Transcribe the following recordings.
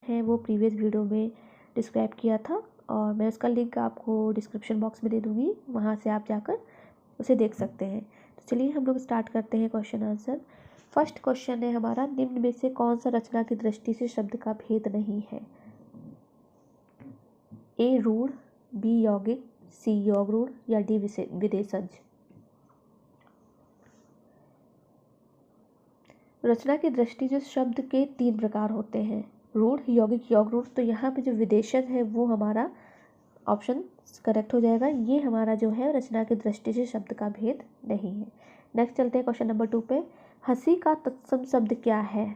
है वो previous video में डिस्क्राइब किया था और मैं उसका लिंक आपको डिस्क्रिप्शन बॉक्स में दे दूँगी, वहाँ से आप जाकर उसे देख सकते हैं। तो चलिए हम लोग स्टार्ट करते हैं क्वेश्चन आंसर। फर्स्ट क्वेश्चन है हमारा, निम्न में से कौन सा रचना की दृष्टि से शब्द का भेद नहीं है? ए रूढ़, बी यौगिक, सी योग रूढ़ या डी विदेशज। रचना की दृष्टि जो शब्द के 3 प्रकार होते हैं, रूढ़, यौगिक, योग रूढ़। तो यहाँ पे जो विदेशज है वो हमारा ऑप्शन करेक्ट हो जाएगा। ये हमारा जो है रचना की दृष्टि से शब्द का भेद नहीं है। नेक्स्ट चलते हैं क्वेश्चन नंबर 2 पे। हंसी का तत्सम शब्द क्या है?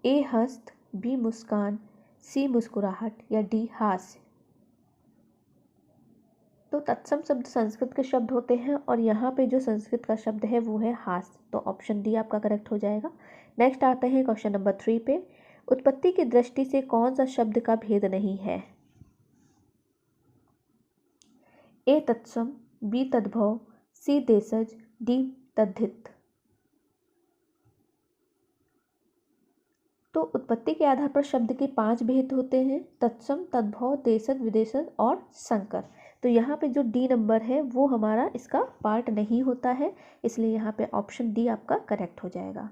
ए हस्त, बी मुस्कान, सी मुस्कुराहट या डी हास्य। तो तत्सम शब्द संस्कृत के शब्द होते हैं और यहाँ पे जो संस्कृत का शब्द है वो है हास्य। तो ऑप्शन डी आपका करेक्ट हो जाएगा। नेक्स्ट आते हैं क्वेश्चन नंबर 3 पे। उत्पत्ति की दृष्टि से कौन सा शब्द का भेद नहीं है? ए तत्सम, बी तद्भव, सी देशज, डी तद्धित। तो उत्पत्ति के आधार पर शब्द के 5 भेद होते हैं, तत्सम, तद्भव, देशज, विदेशज और संकर। तो यहाँ पे जो डी नंबर है वो हमारा इसका पार्ट नहीं होता है, इसलिए यहाँ पे ऑप्शन डी आपका करेक्ट हो जाएगा।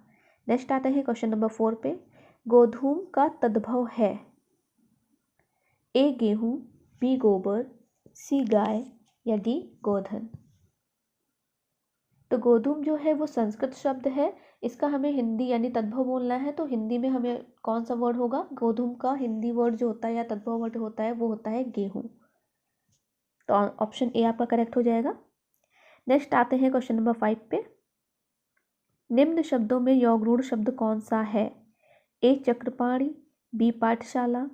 नेक्स्ट आता है क्वेश्चन नंबर 4 पे। गोधूम का तद्भव है? ए गेहूँ, बी गोबर, सी गाय या डी गोधन। तो गोधूम जो है वो संस्कृत शब्द है, इसका हमें हिंदी यानी तद्भव बोलना है। तो हिंदी में हमें कौन सा वर्ड होगा? गोधूम का हिंदी वर्ड जो होता है या तद्भव वर्ड होता है वो होता है गेहूँ। तो ऑप्शन ए आपका करेक्ट हो जाएगा। नेक्स्ट आते हैं क्वेश्चन नंबर 5 पे। निम्न शब्दों में यौगरूढ़ शब्द कौन सा है? ए चक्रपाणी, बी पाठशाला,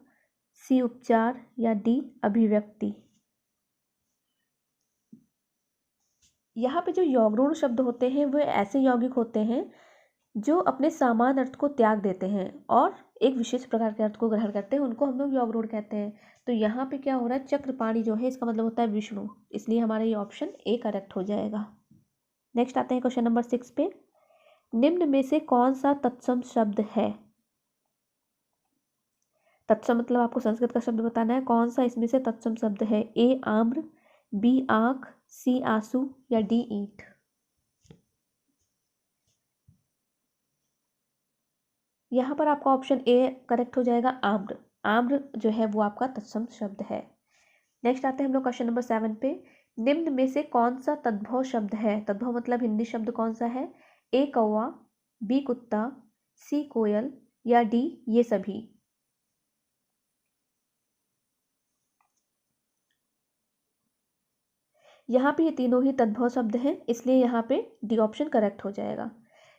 सी उपचार या डी अभिव्यक्ति। यहाँ पे जो यौगरूढ़ शब्द होते हैं वो ऐसे यौगिक होते हैं जो अपने सामान्य अर्थ को त्याग देते हैं और एक विशेष प्रकार के अर्थ को ग्रहण करते हैं, उनको हम लोग यौगरूढ़ कहते हैं। तो यहाँ पे क्या हो रहा है, चक्रपाणी जो है इसका मतलब होता है विष्णु, इसलिए हमारा ये ऑप्शन ए करेक्ट हो जाएगा। नेक्स्ट आते हैं क्वेश्चन नंबर 6 पे। निम्न में से कौन सा तत्सम शब्द है? तत्सम मतलब आपको संस्कृत का शब्द बताना है, कौन सा इसमें से तत्सम शब्द है? ए आम्र, बी आँख, सी आंसू या डी ईंट। यहाँ पर आपका ऑप्शन ए करेक्ट हो जाएगा, आम्र। आम्र जो है वो आपका तत्सम शब्द है। नेक्स्ट आते हैं हम लोग क्वेश्चन नंबर 7 पे। निम्न में से कौन सा तद्भव शब्द है? तद्भव मतलब हिंदी शब्द कौन सा है? ए कौवा, बी कुत्ता, सी कोयल या डी ये सभी। यहाँ पे ये तीनों ही तद्भव शब्द हैं, इसलिए यहाँ पे डी ऑप्शन करेक्ट हो जाएगा।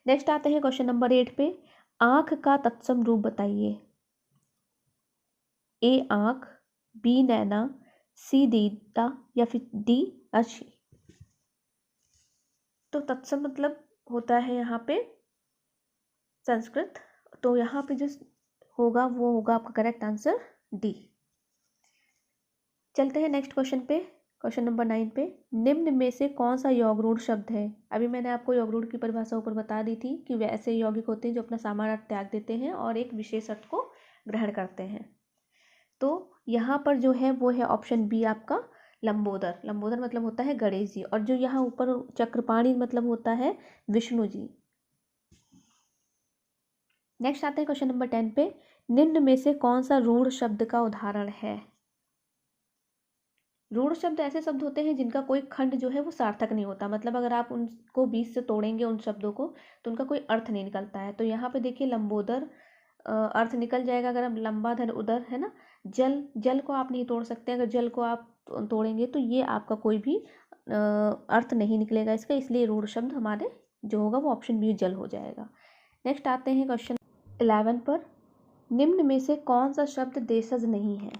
नेक्स्ट आते हैं क्वेश्चन नंबर 8 पे। आँख का तत्सम रूप बताइए। ए आँख, बी नैना, सी दीदा या फिर डी अच्छी। तो तत्सम मतलब होता है यहाँ पे संस्कृत, तो यहाँ पे जो होगा वो होगा आपका करेक्ट आंसर डी। चलते हैं नेक्स्ट क्वेश्चन पे, क्वेश्चन नंबर 9 पे। निम्न में से कौन सा यौगरूढ़ शब्द है? अभी मैंने आपको यौगरूढ़ की परिभाषा ऊपर बता दी थी कि वे ऐसे यौगिक होते हैं जो अपना सामान्य अर्थ त्याग देते हैं और एक विशेष अर्थ को ग्रहण करते हैं। तो यहाँ पर जो है वो है ऑप्शन बी आपका लंबोदर। लंबोदर मतलब होता है गणेश जी, और जो यहाँ ऊपर चक्रपाणी मतलब होता है विष्णु जी। नेक्स्ट आते हैं क्वेश्चन नंबर 10 पे। निम्न में से कौन सा रूढ़ शब्द का उदाहरण है? रूढ़ शब्द ऐसे शब्द होते हैं जिनका कोई खंड जो है वो सार्थक नहीं होता, मतलब अगर आप उनको बीच से तोड़ेंगे उन शब्दों को तो उनका कोई अर्थ नहीं निकलता है। तो यहाँ पे देखिए लंबोदर अर्थ निकल जाएगा अगर हम लंबा धर उदर है ना। जल, जल को आप नहीं तोड़ सकते, अगर जल को आप तोड़ेंगे तो ये आपका कोई भी अर्थ नहीं निकलेगा इसका, इसलिए रूढ़ शब्द हमारे जो होगा वो ऑप्शन बी जल हो जाएगा। नेक्स्ट आते हैं क्वेश्चन 11 पर। निम्न में से कौन सा शब्द देशज नहीं है?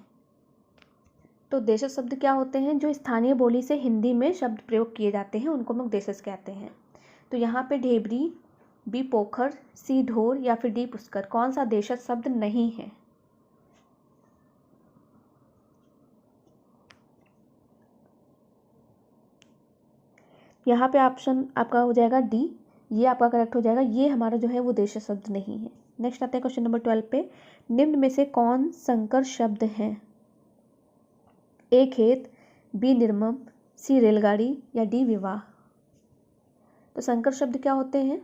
तो देशज शब्द क्या होते हैं? जो स्थानीय बोली से हिंदी में शब्द प्रयोग किए जाते हैं उनको हम लोग देशज कहते हैं। तो यहाँ पे ढेबरी, बी पोखर, सी ढोर या फिर डी पुष्कर, कौन सा देशज शब्द नहीं है? यहाँ पे ऑप्शन आपका हो जाएगा डी ये आपका करेक्ट हो जाएगा, ये हमारा जो है वो देशज शब्द नहीं है। नेक्स्ट आते हैं क्वेश्चन नंबर 12 पे, निम्न में से कौन संकर शब्द है? ए खेत, बी निर्मम, सी रेलगाड़ी या डी विवाह। तो संकर शब्द क्या होते हैं?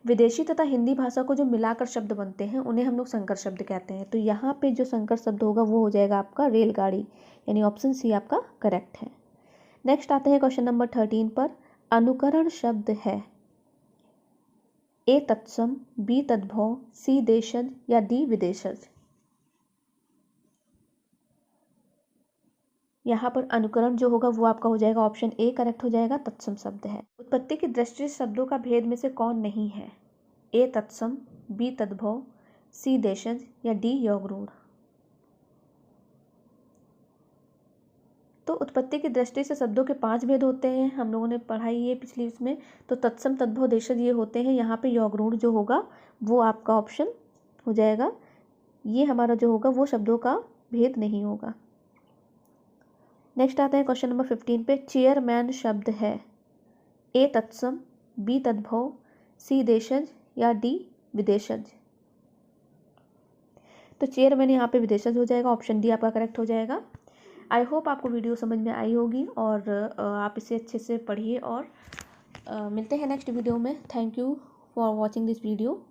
विदेशी तथा हिंदी भाषा को जो मिलाकर शब्द बनते हैं उन्हें हम लोग संकर शब्द कहते हैं। तो यहाँ पे जो संकर शब्द होगा वो हो जाएगा आपका रेलगाड़ी, यानी ऑप्शन सी आपका करेक्ट है। नेक्स्ट आते हैं क्वेश्चन नंबर 13 पर, अनुकरण शब्द है ए तत्सम, बी तद्भव, सी देशज या डी विदेशज। यहाँ पर अनुकरण जो होगा वो आपका हो जाएगा ऑप्शन ए करेक्ट हो जाएगा, तत्सम शब्द है। उत्पत्ति की दृष्टि से शब्दों का भेद में से कौन नहीं है? ए तत्सम, बी तद्भव, सी देशज या डी योगरूढ़। तो उत्पत्ति की दृष्टि से शब्दों के 5 भेद होते हैं, हम लोगों ने पढ़ाई ये पिछली उसमें। तो तत्सम, तद्भव, देशज ये होते हैं। यहाँ पे योगरूढ़ जो होगा वो आपका ऑप्शन हो जाएगा, ये हमारा जो होगा वो शब्दों का भेद नहीं होगा। नेक्स्ट आता है क्वेश्चन नंबर 15 पे, चेयरमैन शब्द है ए तत्सम, बी तद्भव, सी देशज या डी विदेशज। तो चेयरमैन यहाँ पे विदेशज हो जाएगा, ऑप्शन डी आपका करेक्ट हो जाएगा। आई होप आपको वीडियो समझ में आई होगी और आप इसे अच्छे से पढ़िए और मिलते हैं नेक्स्ट वीडियो में। Thank you for watching this video.